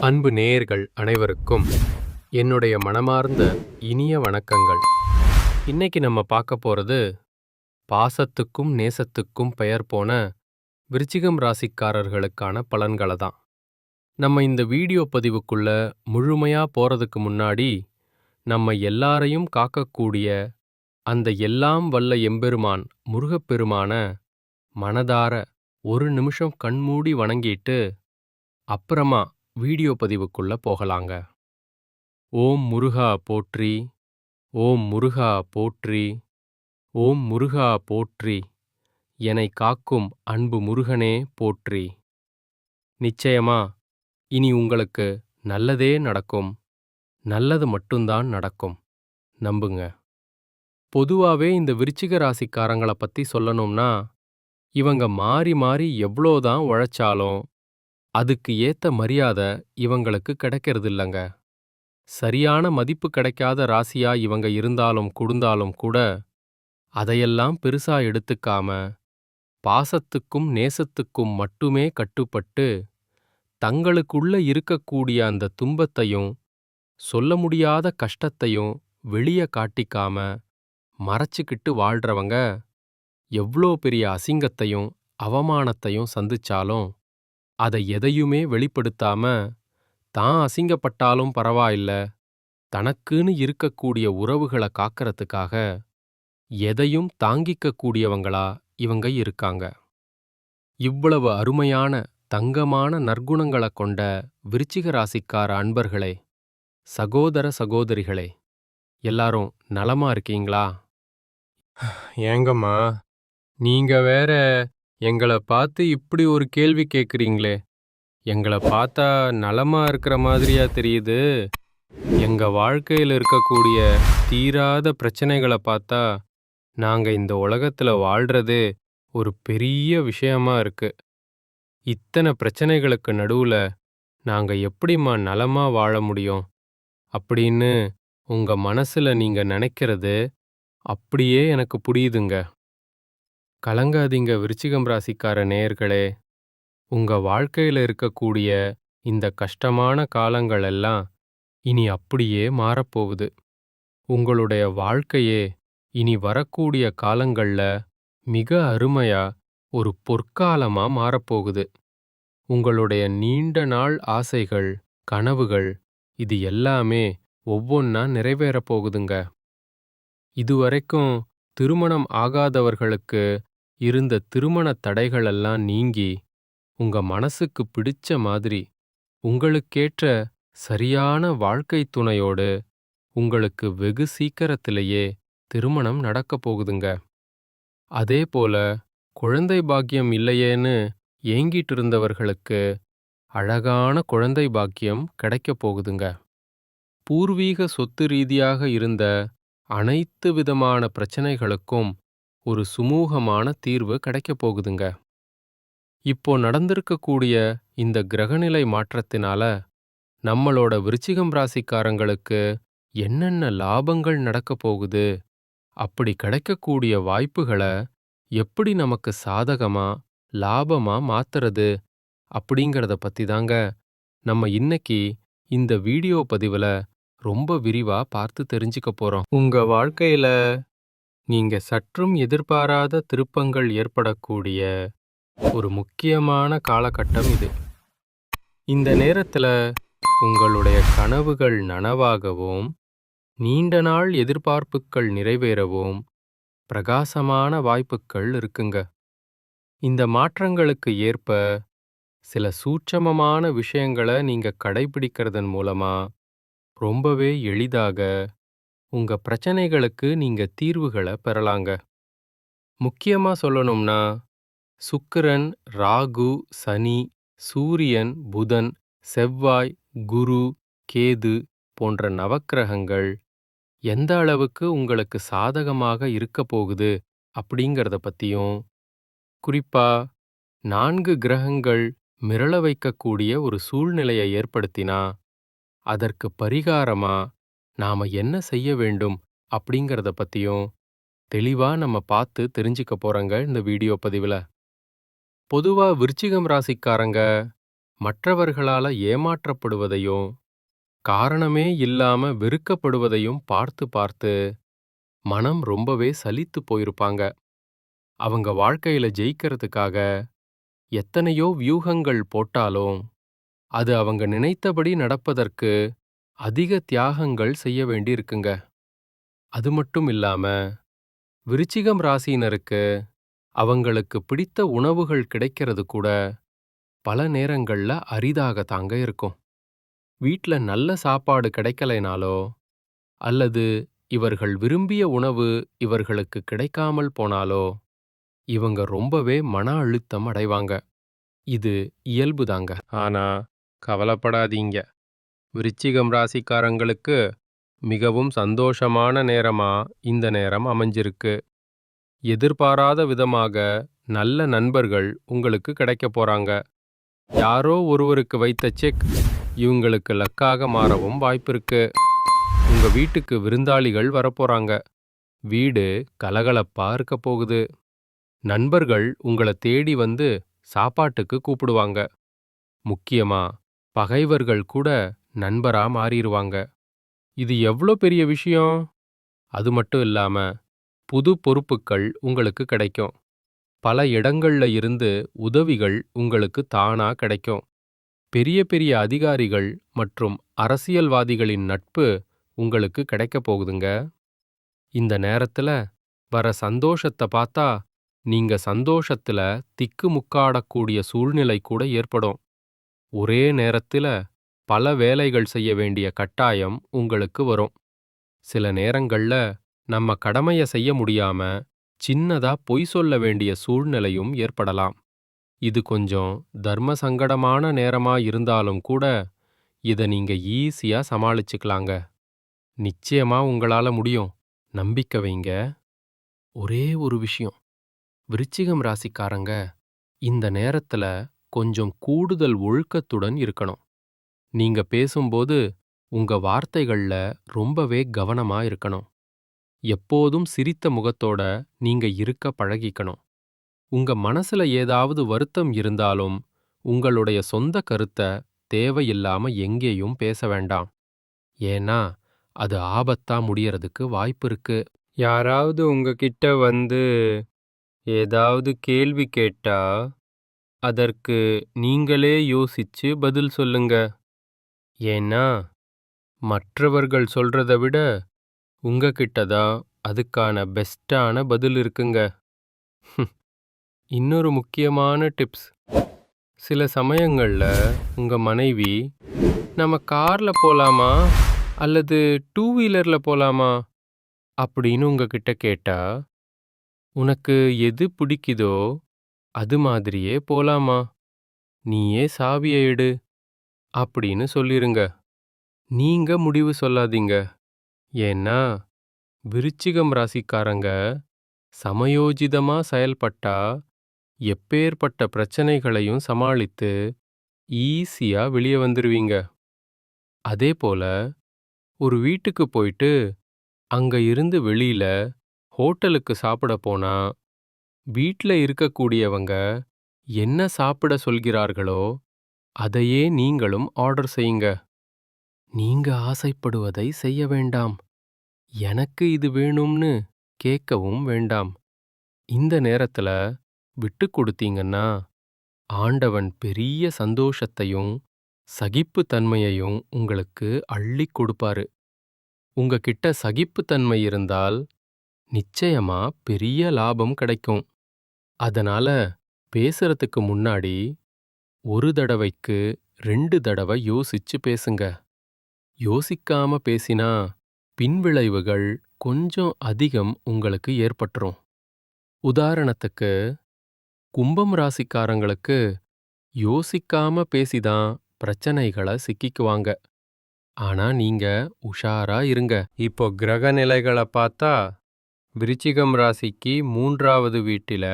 அன்பு நேயர்கள் அனைவருக்கும் என்னுடைய மனமார்ந்த இனிய வணக்கங்கள். இன்னைக்கு நம்ம பார்க்க போறது பாசத்துக்கும் நேசத்துக்கும் பெயர் போன விருச்சிகம் ராசிக்காரர்களுக்கான பலன்களை தான். நம்ம இந்த வீடியோ பதிவுக்குள்ள முழுமையா போறதுக்கு முன்னாடி நம்ம எல்லாரையும் காக்கக்கூடிய அந்த எல்லாம் வல்ல எம்பெருமான் முருகப்பெருமான மனதார ஒரு நிமிஷம் கண்மூடி வணங்கிட்டு அப்புறமா வீடியோ பதிவுக்குள்ள போகலாங்க. ஓம் முருகா போற்றி, ஓம் முருகா போற்றி, ஓம் முருகா போற்றி, என்னை காக்கும் அன்பு முருகனே போற்றி. நிச்சயமா இனி உங்களுக்கு நல்லதே நடக்கும், நல்லது மட்டும்தான் நடக்கும், நம்புங்க. பொதுவாவே இந்த விருச்சிக ராசிக்காரங்கள பத்தி சொல்லணும்னா, இவங்க மாறி மாறி எவ்வளோதான் உழைச்சாலும் அதுக்கு ஏத்த மரியாதை இவங்களுக்கு கிடைக்கிறதில்லங்க. சரியான மதிப்பு கிடைக்காத ராசியா இவங்க இருந்தாலும் கூட அதையெல்லாம் பெருசா எடுத்துக்காம பாசத்துக்கும் நேசத்துக்கும் மட்டுமே கட்டுப்பட்டு தங்களுக்குள்ள இருக்கக்கூடிய அந்த துன்பத்தையும் சொல்ல முடியாத கஷ்டத்தையும் வெளிய காட்டிக்காம மறைச்சுக்கிட்டு வாழ்றவங்க எவ்ளோ பெரிய அசிங்கத்தையும் அவமானத்தையும் சந்திச்சாலும் அதை எதையுமே வெளிப்படுத்தாம தான் அசிங்கப்பட்டாலும் பரவாயில்ல, தனக்குன்னு இருக்கக்கூடிய உறவுகளை காக்கறதுக்காக எதையும் தாங்கிக்க கூடியவங்களா இவங்க இருக்காங்க. இவ்வளவு அருமையான தங்கமான நற்குணங்களை கொண்ட விருச்சிக ராசிக்கார அன்பர்களே, சகோதர சகோதரிகளே, எல்லாரும் நலமா இருக்கீங்களா? ஏங்கம்மா, நீங்க வேற எங்களை பார்த்து இப்படி ஒரு கேள்வி கேட்குறீங்களே. எங்களை பார்த்தா நலமா இருக்கிற மாதிரியா தெரியுது? எங்க வாழ்க்கையில் இருக்கக்கூடிய தீராத பிரச்சனைகளை பார்த்தா நாங்க இந்த உலகத்துல வாழ்றதே ஒரு பெரிய விஷயமா இருக்கு. இத்தனை பிரச்சனைகளுக்கு நடுவுல நாங்க எப்படிம்மா நலமா வாழ முடியும் அப்படின்னு உங்க மனசுல நீங்க நினைக்கிறது அப்படியே எனக்கு புரியுதுங்க. கலங்காதீங்க விருச்சிகம் ராசிக்கார நேயர்களே. உங்க வாழ்க்கையில இருக்கக்கூடிய இந்த கஷ்டமான காலங்கள் எல்லாம் இனி அப்படியே மாறப்போகுது. உங்களுடைய வாழ்க்கையே இனி வரக்கூடிய காலங்கள்ல மிக அருமையா ஒரு பொற்காலமா மாறப்போகுது. உங்களுடைய நீண்ட நாள் ஆசைகள், கனவுகள் இது எல்லாமே ஒவ்வொன்னா நிறைவேறப் போகுதுங்க. இதுவரைக்கும் திருமணம் ஆகாதவர்களுக்கு இருந்த திருமண தடைகளெல்லாம் நீங்கி உங்க மனசுக்கு பிடிச்ச மாதிரி உங்களுக்கேற்ற சரியான வாழ்க்கை துணையோடு உங்களுக்கு வெகு சீக்கிரத்திலேயே திருமணம் நடக்கப் போகுதுங்க. அதே போல குழந்தை பாக்கியம் இல்லையேன்னு ஏங்கிட்டு இருந்தவர்களுக்கு அழகான குழந்தை பாக்கியம் கிடைக்கப் போகுதுங்க. பூர்வீக சொத்து ரீதியாக இருந்த அனைத்து விதமான பிரச்சனைகளுக்கும் ஒரு சுமூகமான தீர்வு கிடைக்கப் போகுதுங்க. இப்போ நடந்திருக்கக்கூடிய இந்த கிரகநிலை மாற்றத்தினால நம்மளோட விருச்சிகம் ராசிக்காரங்களுக்கு என்னென்ன லாபங்கள் நடக்கப் போகுது, அப்படி கிடைக்கக்கூடிய வாய்ப்புகளை எப்படி நமக்கு சாதகமா லாபமா மாத்துறது அப்படிங்கிறத பத்தி தாங்க நம்ம இன்னைக்கு இந்த வீடியோ பதிவுல ரொம்ப விரிவா பார்த்து தெரிஞ்சுக்க போறோம். உங்க வாழ்க்கையில நீங்க சற்றும் எதிர்பாராத திருப்பங்கள் ஏற்படக்கூடிய ஒரு முக்கியமான காலகட்டம் இது. இந்த நேரத்துல உங்களுடைய கனவுகள் நனவாகவும் நீண்ட நாள் எதிர்பார்ப்புகள் நிறைவேறவும் பிரகாசமான வாய்ப்புகள் இருக்குங்க. இந்த மாற்றங்களுக்கு ஏற்ப சில சூட்சமமான விஷயங்களை நீங்க கடைபிடிக்கிறதன் மூலமா ரொம்பவே எளிதாக உங்க பிரச்சனைகளுக்கு நீங்க தீர்வுகளை பெறலாங்க. முக்கியமா சொல்லணும்னா சுக்கிரன், ராகு, சனி, சூரியன், புதன், செவ்வாய், குரு, கேது போன்ற நவக்கிரகங்கள் எந்த அளவுக்கு உங்களுக்கு சாதகமாக இருக்க போகுது அப்படிங்கிறத பத்தியும், குறிப்பா 4 கிரகங்கள் மிரள வைக்கக்கூடிய ஒரு சூழ்நிலையை ஏற்படுத்தினா அதற்கு பரிகாரமா நாம என்ன செய்ய வேண்டும் அப்படிங்கிறத பத்தியும் தெளிவா நம்ம பார்த்து தெரிஞ்சுக்க போறோங்க இந்த வீடியோ பதிவுல. பொதுவா விருச்சிகம் ராசிக்காரங்க மற்றவர்களால ஏமாற்றப்படுவதையும் காரணமே இல்லாம வெறுக்கப்படுவதையும் பார்த்து பார்த்து மனம் ரொம்பவே சலித்து போயிருப்பாங்க. அவங்க வாழ்க்கையில ஜெயிக்கிறதுக்காக எத்தனையோ வியூகங்கள் போட்டாலும் அது அவங்க நினைத்தபடி நடப்பதற்கு அதிக தியாகங்கள் செய்ய வேண்டியிருக்குங்க. அது மட்டும் இல்லாம விருச்சிகம் ராசியினருக்கு அவங்களுக்கு பிடித்த உணவுகள் கிடைக்கிறது கூட பல நேரங்கள்ல அரிதாக தாங்க இருக்கும். வீட்ல நல்ல சாப்பாடு கிடைக்கலைனாலோ அல்லது இவர்கள் விரும்பிய உணவு இவர்களுக்கு கிடைக்காமல் போனாலோ இவங்க ரொம்பவே மன அழுத்தம் அடைவாங்க. இது இயல்புதாங்க. ஆனா கவலைப்படாதீங்க. விருச்சிகம் ராசிக்காரங்களுக்கு மிகவும் சந்தோஷமான நேரமா இந்த நேரம் அமைஞ்சிருக்கு. எதிர்பாராத விதமாக நல்ல நண்பர்கள் உங்களுக்கு கிடைக்க போறாங்க. யாரோ ஒருவருக்கு வைத்த செக் இவங்களுக்கு லக்காக மாறவும் வாய்ப்பிருக்கு. உங்க வீட்டுக்கு விருந்தாளிகள் வரப்போறாங்க. வீடு கலகலப்பா இருக்க போகுது. நண்பர்கள் உங்களை தேடி வந்து சாப்பாட்டுக்கு கூப்பிடுவாங்க. முக்கியமா பகைவர்கள் கூட நண்பரா மாறிடுவாங்க. இது எவ்வளோ பெரிய விஷயம்! அது மட்டும் இல்லாம புது பொறுப்புகள் உங்களுக்கு கிடைக்கும். பல இடங்கள்ல இருந்து உதவிகள் உங்களுக்கு தானா கிடைக்கும். பெரிய பெரிய அதிகாரிகள் மற்றும் அரசியல்வாதிகளின் நட்பு உங்களுக்கு கிடைக்க போகுதுங்க. இந்த நேரத்துல வர சந்தோஷத்தை பார்த்தா நீங்க சந்தோஷத்துல திக்குமுக்காடக்கூடிய சூழ்நிலை கூட ஏற்படும். ஒரே நேரத்துல பல வேலைகள் செய்ய வேண்டிய கட்டாயம் உங்களுக்கு வரும். சில நேரங்கள்ல நம்ம கடமைய செய்ய முடியாம சின்னதா பொய் சொல்ல வேண்டிய சூழ்நிலையும் ஏற்படலாம். இது கொஞ்சம் தர்ம சங்கடமான நேரமா இருந்தாலும் கூட இத நீங்க ஈஸியா சமாளிச்சுக்கலாங்க. நிச்சயமா உங்களால முடியும். நம்பிக்கை வைங்க. ஒரே ஒரு விஷயம், விருச்சிகம் ராசிக்காரங்க இந்த நேரத்துல கொஞ்சம் கூடுதல் ஒழுக்கத்துடன் இருக்கணும். நீங்க பேசும்போது உங்க வார்த்தைகள்ல ரொம்பவே கவனமா இருக்கணும். எப்போதும் சிரித்த முகத்தோட நீங்க இருக்க பழகிக்கணும். உங்க மனசுல ஏதாவது வருத்தம் இருந்தாலும் உங்களுடைய சொந்த கருத்தை தேவையில்லாம எங்கேயும் பேச வேண்டாம். ஏன்னா அது ஆபத்தா முடியறதுக்கு வாய்ப்பு இருக்கு. யாராவது உங்ககிட்ட வந்து ஏதாவது கேள்வி கேட்டா அதற்கு நீங்களே யோசிச்சு பதில் சொல்லுங்க. ஏன்னா மற்றவர்கள் சொல்றத விட உங்ககிட்ட தான் அதுக்கான பெஸ்டான பதில் இருக்குங்க. இன்னொரு முக்கியமான டிப்ஸ், சில சமயங்கள்ல உங்க மனைவி நம்ம கார்ல போலாமா அல்லது டூ வீலர்ல போலாமா அப்படின்னு உங்ககிட்ட கேட்டா உனக்கு எது பிடிக்குதோ அது மாதிரியே போலாமா, நீயே சாவியை எடு அப்படின்னு சொல்லிருங்க. நீங்க முடிவு சொல்லாதீங்க. ஏன்னா விருச்சிகம் ராசிக்காரங்க சமயோஜிதமா செயல்பட்டா எப்பேற்பட்ட பிரச்சனைகளையும் சமாளித்து ஈஸியா வெளியே வந்துருவீங்க. அதே போல ஒரு வீட்டுக்கு போயிட்டு அங்க இருந்து வெளியில ஹோட்டலுக்கு சாப்பிட போனா வீட்ல இருக்கக்கூடியவங்க என்ன சாப்பிட சொல்கிறார்களோ அதையே நீங்களும் ஆர்டர் செய்யுங்க. நீங்க ஆசைப்படுவதை செய்ய வேண்டாம். எனக்கு இது வேணும்னு கேட்கவும் வேண்டாம். இந்த நேரத்துல விட்டு கொடுத்தீங்கன்னா ஆண்டவன் பெரிய சந்தோஷத்தையும் சகிப்புத்தன்மையையும் உங்களுக்கு அள்ளிக் கொடுப்பாரு. உங்ககிட்ட சகிப்புத்தன்மை இருந்தால் நிச்சயமா பெரிய லாபம் கிடைக்கும். அதனால பேசுறதுக்கு முன்னாடி ஒரு தடவைக்கு 2 தடவை யோசிச்சு பேசுங்க. யோசிக்காம பேசினா பின்விளைவுகள் கொஞ்சம் அதிகம் உங்களுக்கு ஏற்பட்டுரும். உதாரணத்துக்கு கும்பம் ராசிக்காரங்களுக்கு யோசிக்காம பேசிதான் பிரச்சனைகளை சிக்கிக்குவாங்க. ஆனா நீங்க உஷாரா இருங்க. இப்போ கிரக நிலைகளை பார்த்தா விருச்சிகம் ராசிக்கு 3வது வீட்டில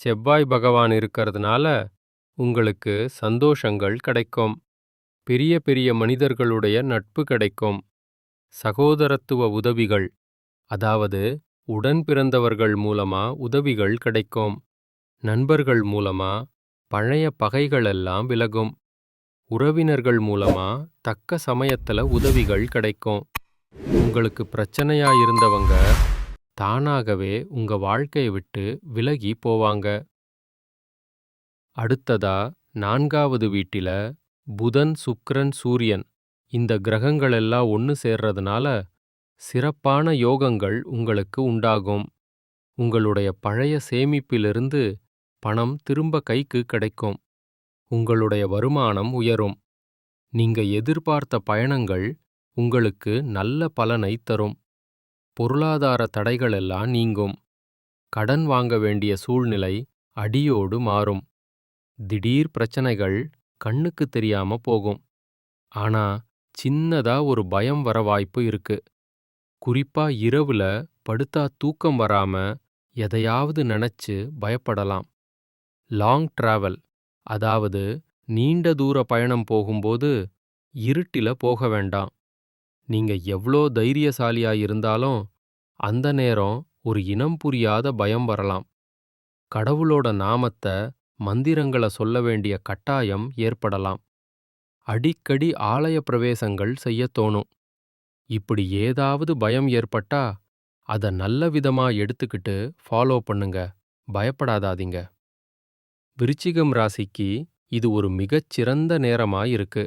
செவ்வாய் பகவான் இருக்கிறதுனால உங்களுக்கு சந்தோஷங்கள் கிடைக்கும். பெரிய பெரிய மனிதர்களுடைய நட்பு கிடைக்கும். சகோதரத்துவ உதவிகள், அதாவது உடன் பிறந்தவர்கள் மூலமா உதவிகள் கிடைக்கும். நண்பர்கள் மூலமா பழைய பகைகளெல்லாம் விலகும். உறவினர்கள் மூலமா தக்க சமயத்துல உதவிகள் கிடைக்கும். உங்களுக்கு பிரச்சனையா இருந்தவங்க தானாகவே உங்க வாழ்க்கையை விட்டு விலகி போவாங்க. அடுத்ததா 4வது வீட்டில புதன், சுக்கிரன், சூரியன் இந்த கிரகங்கள் எல்லாம் ஒன்னு சேர்றதுனால சிறப்பான யோகங்கள் உங்களுக்கு உண்டாகும். உங்களுடைய பழைய சேமிப்பிலிருந்து பணம் திரும்ப கைக்கு கிடைக்கும். உங்களுடைய வருமானம் உயரும். நீங்க எதிர்பார்த்த பயணங்கள் உங்களுக்கு நல்ல பலனை தரும். பொருளாதார தடைகள் எல்லாம் நீங்கும். கடன் வாங்க வேண்டிய சூழ்நிலை அடியோடு மாறும். திடீர் பிரச்சனைகள் கண்ணுக்கு தெரியாம போகும். ஆனா சின்னதா ஒரு பயம் வர வாய்ப்பு இருக்கு. குறிப்பா இரவுல படுத்தா தூக்கம் வராம எதையாவது நினைச்சு பயப்படலாம். லாங் டிராவல், அதாவது நீண்ட தூர பயணம் போகும்போது இருட்டில போக வேண்டாம். நீங்க எவ்ளோ தைரியசாலியா இருந்தாலும் அந்த நேரம் ஒரு இனம் புரியாத பயம் வரலாம். கடவுளோட நாமத்தை, மந்திரங்களை சொல்ல வேண்டிய கட்டாயம் ஏற்படலாம். அடிக்கடி ஆலய பிரவேசங்கள் செய்ய தோணும். இப்படி ஏதாவது பயம் ஏற்பட்டா அதை நல்ல விதமா எடுத்துக்கிட்டு ஃபாலோ பண்ணுங்க. பயப்படாதீங்க. விருச்சிகம் ராசிக்கு இது ஒரு மிகச்சிறந்த நேரமா இருக்கு.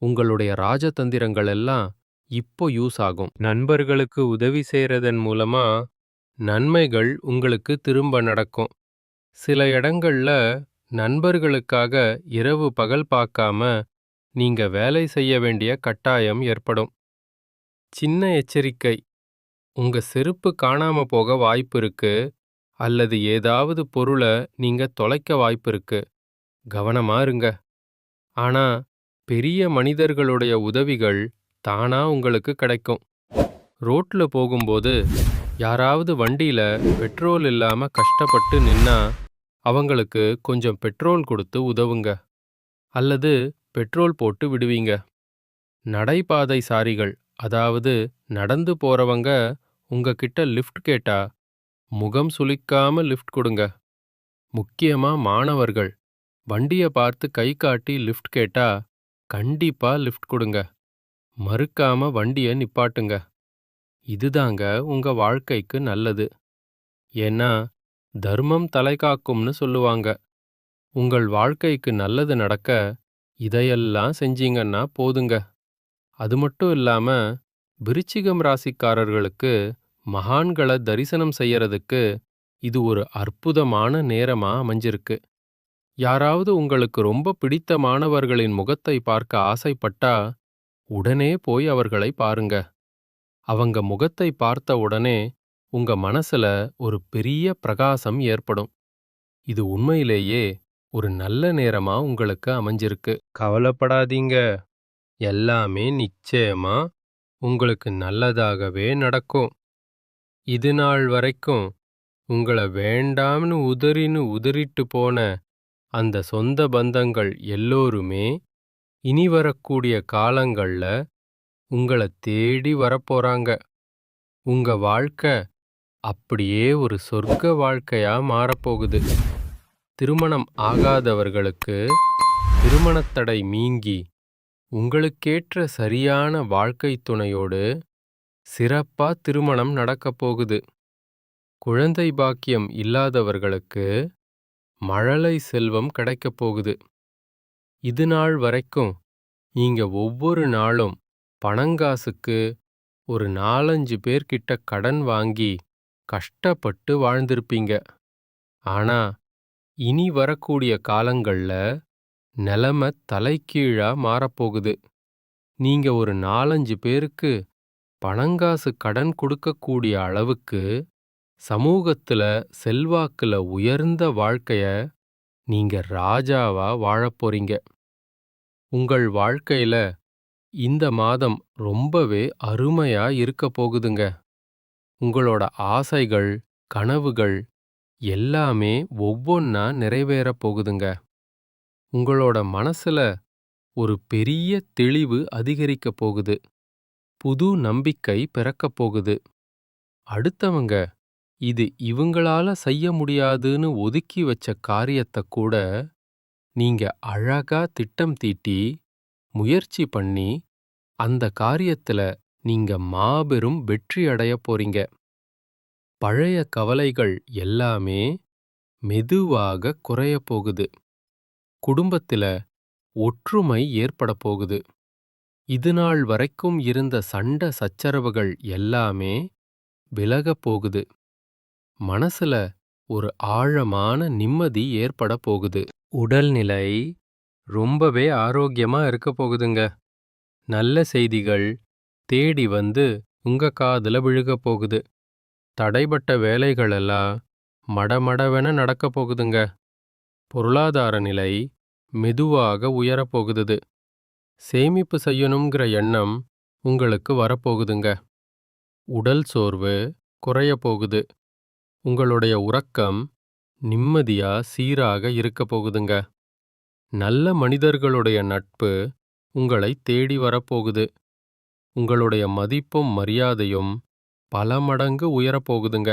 உங்களுடைய ராஜதந்திரங்கள் எல்லாம் இப்போ யூஸ் ஆகும். நண்பர்களுக்கு உதவி செய்யறதன் மூலமா நன்மைகள் உங்களுக்கு திரும்ப நடக்கும். சில இடங்கள்ல நண்பர்களுக்காக இரவு பகல் பார்க்காம நீங்க வேலை செய்ய வேண்டிய கட்டாயம் ஏற்படும். சின்ன எச்சரிக்கை, உங்க செருப்பு காணாம போக வாய்ப்பு இருக்கு, அல்லது ஏதாவது பொருளை நீங்க தொலைக்க வாய்ப்பு இருக்கு. கவனமா இருங்க. ஆனா பெரிய மனிதர்களுடைய உதவிகள் தானா உங்களுக்கு கிடைக்கும். ரோட்ல போகும்போது யாராவது வண்டியில பெட்ரோல் இல்லாம கஷ்டப்பட்டு நின்னா அவங்களுக்கு கொஞ்சம் பெட்ரோல் கொடுத்து உதவுங்க, அல்லது பெட்ரோல் போட்டு விடுவீங்க. நடைபாதை சாரிகள், அதாவது நடந்து போறவங்க உங்ககிட்ட லிஃப்ட் கேட்டா முகம் சுளிக்காம லிஃப்ட் கொடுங்க. முக்கியமா மாணவர்கள் வண்டியை பார்த்து கை காட்டி லிஃப்ட் கேட்டா கண்டிப்பா லிஃப்ட் கொடுங்க. மறுக்காம வண்டியை நிப்பாட்டுங்க. இதுதாங்க உங்க வாழ்க்கைக்கு நல்லது. ஏன்னா தர்மம் தலைகாக்கும்னு சொல்லுவாங்க. உங்கள் வாழ்க்கைக்கு நல்லது நடக்க இதையெல்லாம் செஞ்சீங்கன்னா போதுங்க. அது மட்டும் இல்லாம விருச்சிகம் ராசிக்காரர்களுக்கு மகான்களை தரிசனம் செய்யறதுக்கு இது ஒரு அற்புதமான நேரமா அமைஞ்சிருக்கு. யாராவது உங்களுக்கு ரொம்ப பிடித்தமானவர்களின் முகத்தை பார்க்க ஆசைப்பட்டா உடனே போய் அவர்களை பாருங்க. அவங்க முகத்தை பார்த்த உடனே உங்க மனசுல ஒரு பெரிய பிரகாசம் ஏற்படும். இது உண்மையிலேயே ஒரு நல்ல நேரமா உங்களுக்கு அமைஞ்சிருக்கு. கவலைப்படாதீங்க, எல்லாமே நிச்சயமா உங்களுக்கு நல்லதாகவே நடக்கும். இது நாள் வரைக்கும் உங்களை வேண்டாம்னு உதறிட்டு போன அந்த சொந்த பந்தங்கள் எல்லோருமே இனி வரக்கூடிய காலங்கள்ல உங்களை தேடி வரப்போறாங்க. உங்க வாழ்க்கை அப்படியே ஒரு சொர்க்க வாழ்க்கையா மாறப்போகுது. திருமணம் ஆகாதவர்களுக்கு திருமணத்தடை நீங்கி உங்களுக்கேற்ற சரியான வாழ்க்கை துணையோடு சிறப்பா திருமணம் நடக்கப் போகுது. குழந்தை பாக்கியம் இல்லாதவர்களுக்கு மழலை செல்வம் கிடைக்கப் போகுது. இது நாள் வரைக்கும் நீங்க ஒவ்வொரு நாளும் பணங்காசுக்கு ஒரு 4-5 பேர்கிட்ட கடன் வாங்கி கஷ்டப்பட்டு வாழ்ந்திருப்பீங்க. ஆனா இனி வரக்கூடிய காலங்கள்ல நிலைமை தலைகீழா மாறப்போகுது. நீங்க ஒரு 4-5 பேருக்கு பணங்காசு கடன் கொடுக்கக்கூடிய அளவுக்கு சமூகத்துல செல்வாக்குல உயர்ந்த வாழ்க்கைய நீங்க ராஜாவா வாழப்போறீங்க. உங்கள் வாழ்க்கையில இந்த மாதம் ரொம்பவே அருமையா இருக்க போகுதுங்க. உங்களோட ஆசைகள், கனவுகள் எல்லாமே ஒவ்வொன்னா நிறைவேறப் போகுதுங்க. உங்களோட மனசுல ஒரு பெரிய தெளிவு அதிகரிக்கப் போகுது. புது நம்பிக்கை பிறக்கப் போகுது. அடுத்தவங்க இது இவங்களால செய்ய முடியாதுன்னு ஒதுக்கி வச்ச காரியத்தை கூட நீங்க அழகா திட்டம் தீட்டி, முயற்சி பண்ணி, அந்த காரியத்துல நீங்க மாபெரும் வெற்றி அடையப் போறீங்க. பழைய கவலைகள் எல்லாமே மெதுவாக குறையப் போகுது. குடும்பத்தில ஒற்றுமை ஏற்படப் போகுது. இதுநாள் வரைக்கும் இருந்த சண்ட சச்சரவுகள் எல்லாமே விலகப் போகுது. மனசுல ஒரு ஆழமான நிம்மதி ஏற்படப் போகுது. உடல்நிலை ரொம்பவே ஆரோக்கியமா இருக்கப் போகுதுங்க. நல்ல செய்திகள் தேடி வந்து உங்க காதுல விழுகப் போகுது. தடைபட்ட வேலைகளெல்லாம் மடமடவென நடக்கப் போகுதுங்க. பொருளாதார நிலை மெதுவாக உயரப்போகுது. சேமிப்பு செய்யணுங்கிற எண்ணம் உங்களுக்கு வரப்போகுதுங்க. உடல் சோர்வு குறையப் போகுது. உங்களுடைய உறக்கம் நிம்மதியா சீராக இருக்கப் போகுதுங்க. நல்ல மனிதர்களுடைய நட்பு உங்களை தேடி வரப்போகுது. உங்களுடைய மதிப்பும் மரியாதையும் பல மடங்கு உயரப்போகுதுங்க.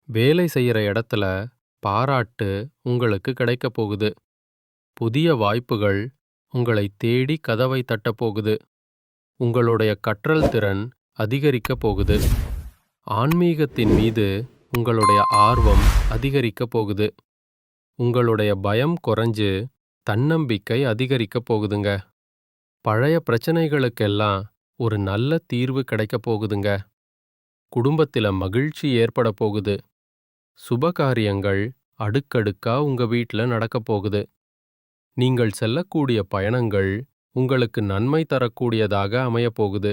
வேலை செய்யற இடத்துல பாராட்டு உங்களுக்கு கிடைக்கப் போகுது. புதிய வாய்ப்புகள் உங்களை தேடி கதவை தட்டப் போகுது. உங்களுடைய கற்றல் திறன் அதிகரிக்கப் போகுது. ஆன்மீகத்தின் மீது உங்களுடைய ஆர்வம் அதிகரிக்கப் போகுது. உங்களுடைய பயம் குறைஞ்சு தன்னம்பிக்கை அதிகரிக்கப் போகுதுங்க. பழைய பிரச்சனைகளுக்கெல்லாம் ஒரு நல்ல தீர்வு கிடைக்கப் போகுதுங்க. குடும்பத்தில மகிழ்ச்சி ஏற்பட போகுது. சுபகாரியங்கள் அடுக்கடுக்கா உங்க வீட்ல நடக்கப் போகுது. நீங்கள் செல்லக்கூடிய பயணங்கள் உங்களுக்கு நன்மை தரக்கூடியதாக அமையப் போகுது.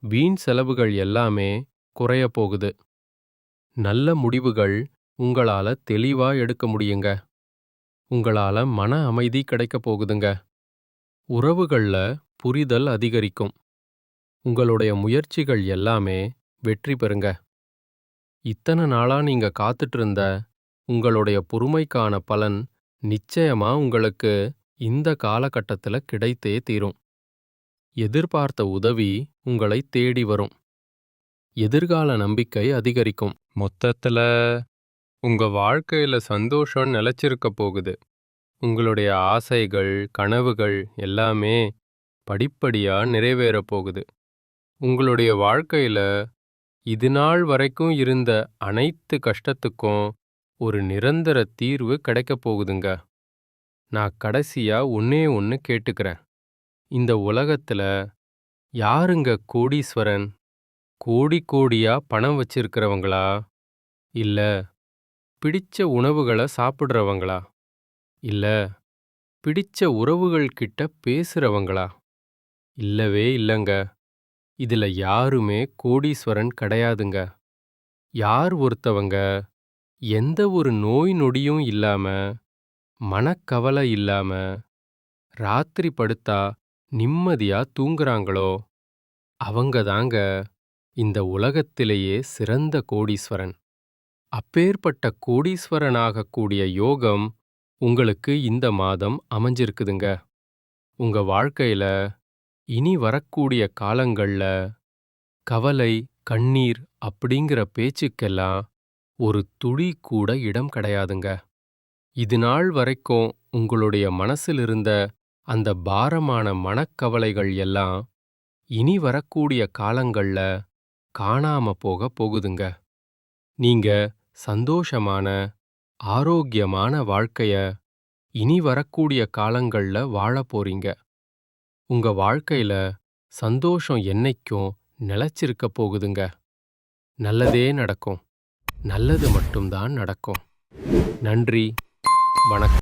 வீண் செலவுகள் எல்லாமே குறையப் போகுது. நல்ல முடிவுகள் உங்களால தெளிவா எடுக்க முடியுங்க. உங்களால மன அமைதி கிடைக்கப் போகுதுங்க. உறவுகள்ல புரிதல் அதிகரிக்கும். உங்களுடைய முயற்சிகள் எல்லாமே வெற்றி பெறுங்க. இத்தனை நாளா நீங்க காத்துட்டு இருந்த உங்களுடைய பொறுமைக்கான பலன் நிச்சயமா உங்களுக்கு இந்த காலகட்டத்துல கிடைத்தே தீரும். எதிர்பார்த்த உதவி உங்களை தேடி வரும். எதிர்கால நம்பிக்கை அதிகரிக்கும். மொத்தத்துல உங்க வாழ்க்கையில சந்தோஷம் நிலைச்சிருக்க போகுது. உங்களுடைய ஆசைகள், கனவுகள் எல்லாமே படிப்படியா நிறைவேறப் போகுது. உங்களுடைய வாழ்க்கையில இதுநாள் வரைக்கும் இருந்த அனைத்து கஷ்டத்துக்கும் ஒரு நிரந்தர தீர்வு கிடைக்கப் போகுதுங்க. நான் கடைசியா ஒன்னே ஒன்னு கேட்டுக்கிறேன். இந்த உலகத்துல யாருங்க கோடீஸ்வரன்? கோடி கோடியா பணம் வச்சிருக்கிறவங்களா? இல்ல பிடிச்ச உணவுகளை சாப்பிடுறவங்களா? இல்ல பிடிச்ச உறவுகள் கிட்ட பேசுறவங்களா? இல்லவே இல்லங்க. இதுல யாருமே கோடீஸ்வரன் கிடையாதுங்க. யார் ஒருத்தவங்க எந்த ஒரு நோய் நொடியும் இல்லாம, மனக்கவலை இல்லாம, ராத்திரி படுத்தா நிம்மதியா தூங்குறாங்களோ அவங்க தாங்க இந்த உலகத்திலேயே சிறந்த கோடீஸ்வரன். அப்பேற்பட்ட கோடீஸ்வரனாகக்கூடிய யோகம் உங்களுக்கு இந்த மாதம் அமைஞ்சிருக்குதுங்க. உங்க வாழ்க்கையில இனி வரக்கூடிய காலங்கள்ல கவலை, கண்ணீர் அப்படிங்கிற பேச்சுக்கெல்லாம் ஒரு துளி கூட இடம் கிடையாதுங்க. இதுநாள் வரைக்கும் உங்களுடைய மனசில் இருந்த அந்த பாரமான மனக்கவலைகள் எல்லாம் இனி வரக்கூடிய காலங்கள்ல காணாம போக போகுதுங்க. நீங்க சந்தோஷமான, ஆரோக்கியமான வாழ்க்கைய இனி வரக்கூடிய காலங்கள்ல வாழப் போறீங்க. உங்க வாழ்க்கையில சந்தோஷம் என்னைக்கும் நிலைச்சிருக்க போகுதுங்க. நல்லதே நடக்கும். நல்லது மட்டும்தான் நடக்கும். நன்றி. வணக்கம்.